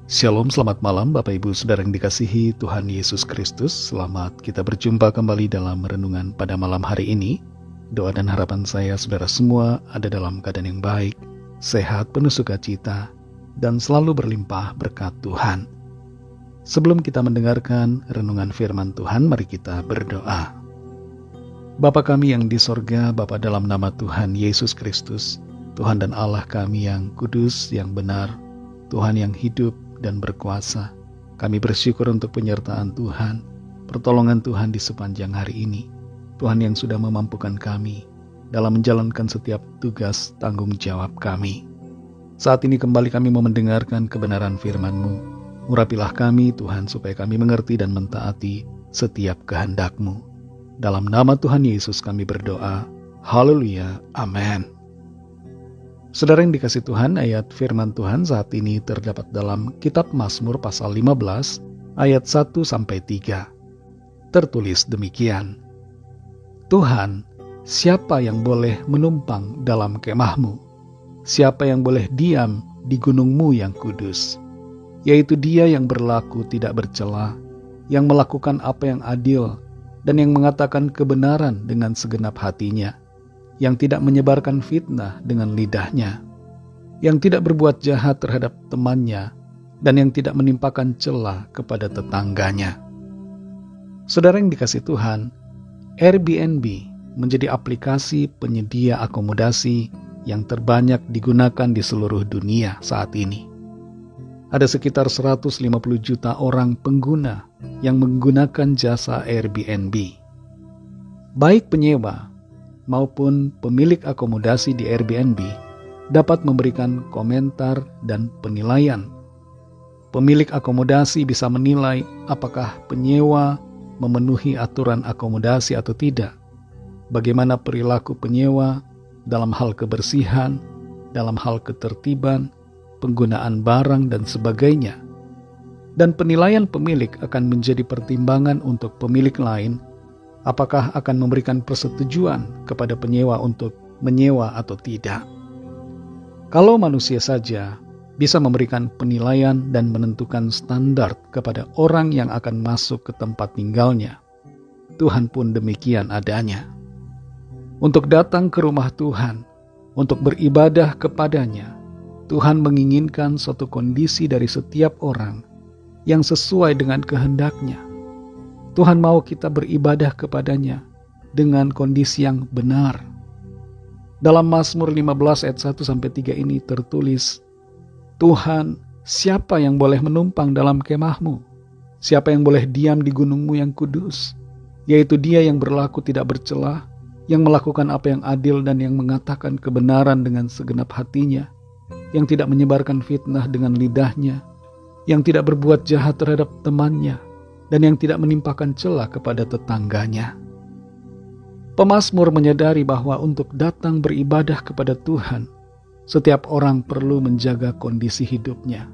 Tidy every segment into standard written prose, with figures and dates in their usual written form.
Shalom, selamat malam Bapak Ibu Saudara yang dikasihi Tuhan Yesus Kristus. Selamat kita berjumpa kembali dalam renungan pada malam hari ini. Doa dan harapan saya saudara semua ada dalam keadaan yang baik, sehat, penuh sukacita, dan selalu berlimpah berkat Tuhan. Sebelum kita mendengarkan renungan firman Tuhan, mari kita berdoa. Bapa kami yang di sorga, Bapa dalam nama Tuhan Yesus Kristus, Tuhan dan Allah kami yang kudus, yang benar, Tuhan yang hidup dan berkuasa, kami bersyukur untuk penyertaan Tuhan, pertolongan Tuhan di sepanjang hari ini. Tuhan yang sudah memampukan kami dalam menjalankan setiap tugas tanggung jawab kami. Saat ini kembali kami mau mendengarkan kebenaran firman-Mu. Urapilah kami Tuhan supaya kami mengerti dan mentaati setiap kehendak-Mu. Dalam nama Tuhan Yesus kami berdoa. Haleluya. Amin. Saudara yang dikasih Tuhan, ayat firman Tuhan saat ini terdapat dalam kitab Mazmur pasal 15 ayat 1-3. Tertulis demikian. Tuhan, siapa yang boleh menumpang dalam kemah-Mu? Siapa yang boleh diam di gunung-Mu yang kudus? Yaitu dia yang berlaku tidak bercela, yang melakukan apa yang adil, dan yang mengatakan kebenaran dengan segenap hatinya, yang tidak menyebarkan fitnah dengan lidahnya, yang tidak berbuat jahat terhadap temannya, dan yang tidak menimpakan celah kepada tetangganya. Saudara yang dikasih Tuhan, Airbnb menjadi aplikasi penyedia akomodasi yang terbanyak digunakan di seluruh dunia saat ini. Ada sekitar 150 juta orang pengguna yang menggunakan jasa Airbnb. Baik penyewa maupun pemilik akomodasi di Airbnb dapat memberikan komentar dan penilaian. Pemilik akomodasi bisa menilai apakah penyewa memenuhi aturan akomodasi atau tidak, bagaimana perilaku penyewa dalam hal kebersihan, dalam hal ketertiban, penggunaan barang, dan sebagainya. Dan penilaian pemilik akan menjadi pertimbangan untuk pemilik lain apakah akan memberikan persetujuan kepada penyewa untuk menyewa atau tidak. Kalau manusia saja bisa memberikan penilaian dan menentukan standar kepada orang yang akan masuk ke tempat tinggalnya, Tuhan pun demikian adanya. Untuk datang ke rumah Tuhan, untuk beribadah kepadanya, Tuhan menginginkan suatu kondisi dari setiap orang yang sesuai dengan kehendaknya. Tuhan mau kita beribadah kepadanya dengan kondisi yang benar. Dalam Mazmur 15 ayat 1-3 ini tertulis, Tuhan, siapa yang boleh menumpang dalam kemah-Mu? Siapa yang boleh diam di gunung-Mu yang kudus? Yaitu dia yang berlaku tidak bercela, yang melakukan apa yang adil dan yang mengatakan kebenaran dengan segenap hatinya, yang tidak menyebarkan fitnah dengan lidahnya, yang tidak berbuat jahat terhadap temannya, dan yang tidak menimpakan celah kepada tetangganya. Pemazmur menyadari bahwa untuk datang beribadah kepada Tuhan, setiap orang perlu menjaga kondisi hidupnya,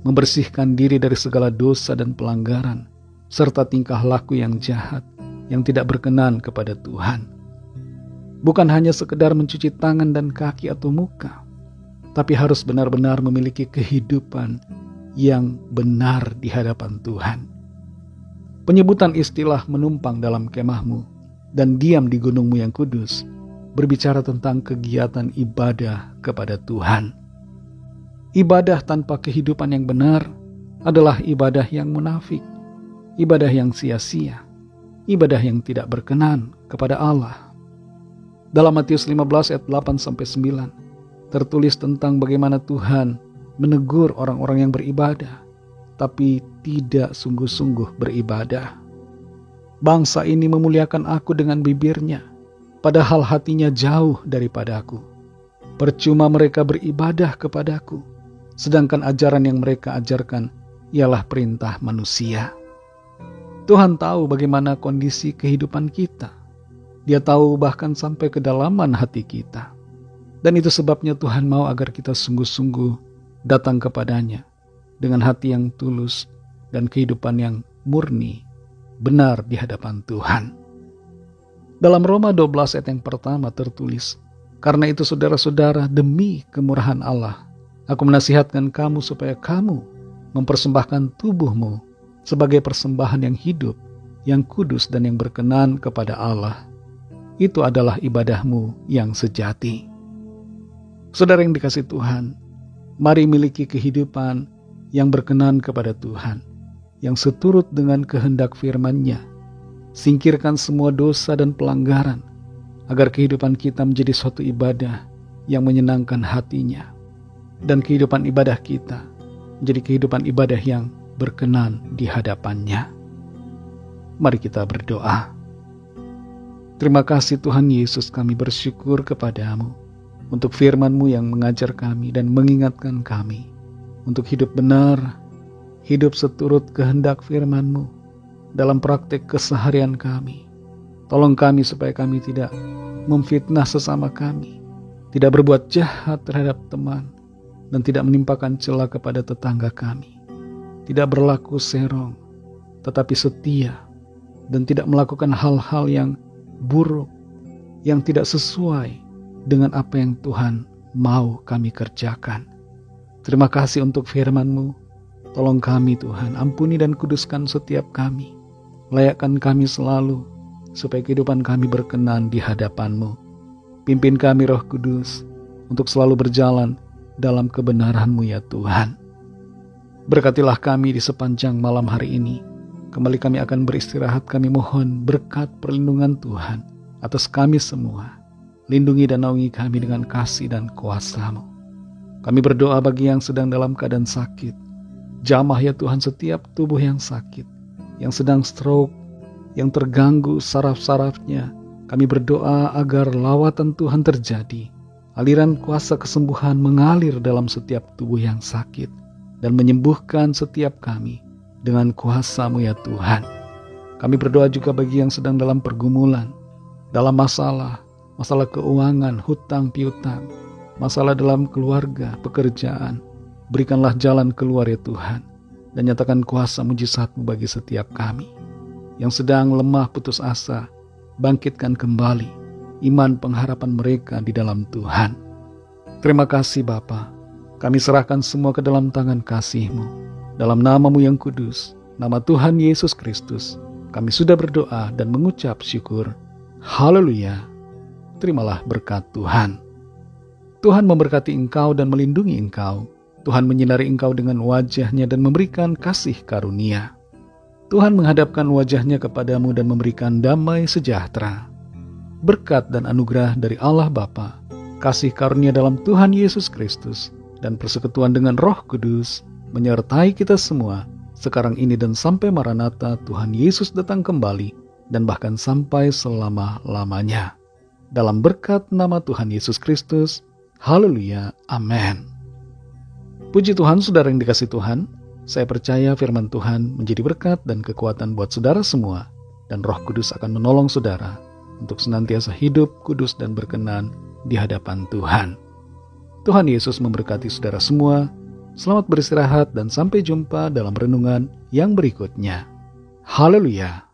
membersihkan diri dari segala dosa dan pelanggaran, serta tingkah laku yang jahat, yang tidak berkenan kepada Tuhan. Bukan hanya sekedar mencuci tangan dan kaki atau muka, tapi harus benar-benar memiliki kehidupan yang benar di hadapan Tuhan. Penyebutan istilah menumpang dalam kemah-Mu dan diam di gunung-Mu yang kudus berbicara tentang kegiatan ibadah kepada Tuhan. Ibadah tanpa kehidupan yang benar adalah ibadah yang munafik, ibadah yang sia-sia, ibadah yang tidak berkenan kepada Allah. Dalam Matius 15 ayat 8-9 tertulis tentang bagaimana Tuhan menegur orang-orang yang beribadah tapi tidak sungguh-sungguh beribadah. Bangsa ini memuliakan aku dengan bibirnya, padahal hatinya jauh daripadaku. Percuma mereka beribadah kepadaku, sedangkan ajaran yang mereka ajarkan ialah perintah manusia. Tuhan tahu bagaimana kondisi kehidupan kita. Dia tahu bahkan sampai kedalaman hati kita. Dan itu sebabnya Tuhan mau agar kita sungguh-sungguh datang kepadanya dengan hati yang tulus dan kehidupan yang murni, benar di hadapan Tuhan. Dalam Roma 12 ayat yang pertama tertulis, karena itu saudara-saudara, demi kemurahan Allah, aku menasihatkan kamu supaya kamu mempersembahkan tubuhmu sebagai persembahan yang hidup, yang kudus dan yang berkenan kepada Allah. Itu adalah ibadahmu yang sejati. Saudara yang dikasihi Tuhan, mari miliki kehidupan yang berkenan kepada Tuhan, yang seturut dengan kehendak firman-Nya. Singkirkan semua dosa dan pelanggaran, agar kehidupan kita menjadi suatu ibadah yang menyenangkan hati-Nya. Dan kehidupan ibadah kita menjadi kehidupan ibadah yang berkenan di hadapan-Nya. Mari kita berdoa. Terima kasih Tuhan Yesus, kami bersyukur kepadamu untuk firman-Mu yang mengajar kami dan mengingatkan kami untuk hidup benar, hidup seturut kehendak firman-Mu dalam praktek keseharian kami. Tolong kami supaya kami tidak memfitnah sesama kami, tidak berbuat jahat terhadap teman, dan tidak menimpakan cela kepada tetangga kami. Tidak berlaku serong, tetapi setia, dan tidak melakukan hal-hal yang buruk, yang tidak sesuai dengan apa yang Tuhan mau kami kerjakan. Terima kasih untuk firman-Mu. Tolong kami Tuhan, ampuni dan kuduskan setiap kami. Layakkan kami selalu, supaya kehidupan kami berkenan di hadapan-Mu. Pimpin kami Roh Kudus, untuk selalu berjalan dalam kebenaran-Mu ya Tuhan. Berkatilah kami di sepanjang malam hari ini. Kembali kami akan beristirahat, kami mohon berkat perlindungan Tuhan atas kami semua. Lindungi dan naungi kami dengan kasih dan kuasa-Mu. Kami berdoa bagi yang sedang dalam keadaan sakit. Jamah ya Tuhan setiap tubuh yang sakit, yang sedang stroke, yang terganggu saraf-sarafnya. Kami berdoa agar lawatan Tuhan terjadi. Aliran kuasa kesembuhan mengalir dalam setiap tubuh yang sakit dan menyembuhkan setiap kami dengan kuasa-Mu ya Tuhan. Kami berdoa juga bagi yang sedang dalam pergumulan, dalam masalah keuangan, hutang piutang, masalah dalam keluarga, pekerjaan. Berikanlah jalan keluar ya Tuhan, dan nyatakan kuasa mujizat-Mu bagi setiap kami. Yang sedang lemah putus asa, bangkitkan kembali iman pengharapan mereka di dalam Tuhan. Terima kasih Bapa, kami serahkan semua ke dalam tangan kasih-Mu. Dalam nama-Mu yang kudus, nama Tuhan Yesus Kristus, kami sudah berdoa dan mengucap syukur. Haleluya. Terimalah berkat Tuhan. Tuhan memberkati engkau dan melindungi engkau. Tuhan menyinari engkau dengan wajah-Nya dan memberikan kasih karunia. Tuhan menghadapkan wajah-Nya kepadamu dan memberikan damai sejahtera. Berkat dan anugerah dari Allah Bapa, kasih karunia dalam Tuhan Yesus Kristus, dan persekutuan dengan Roh Kudus menyertai kita semua sekarang ini dan sampai Maranatha Tuhan Yesus datang kembali, dan bahkan sampai selama-lamanya. Dalam berkat nama Tuhan Yesus Kristus. Haleluya. Amin. Puji Tuhan, saudara yang dikasihi Tuhan. Saya percaya firman Tuhan menjadi berkat dan kekuatan buat saudara semua, dan Roh Kudus akan menolong saudara untuk senantiasa hidup kudus dan berkenan di hadapan Tuhan. Tuhan Yesus memberkati saudara semua. Selamat beristirahat dan sampai jumpa dalam renungan yang berikutnya. Haleluya.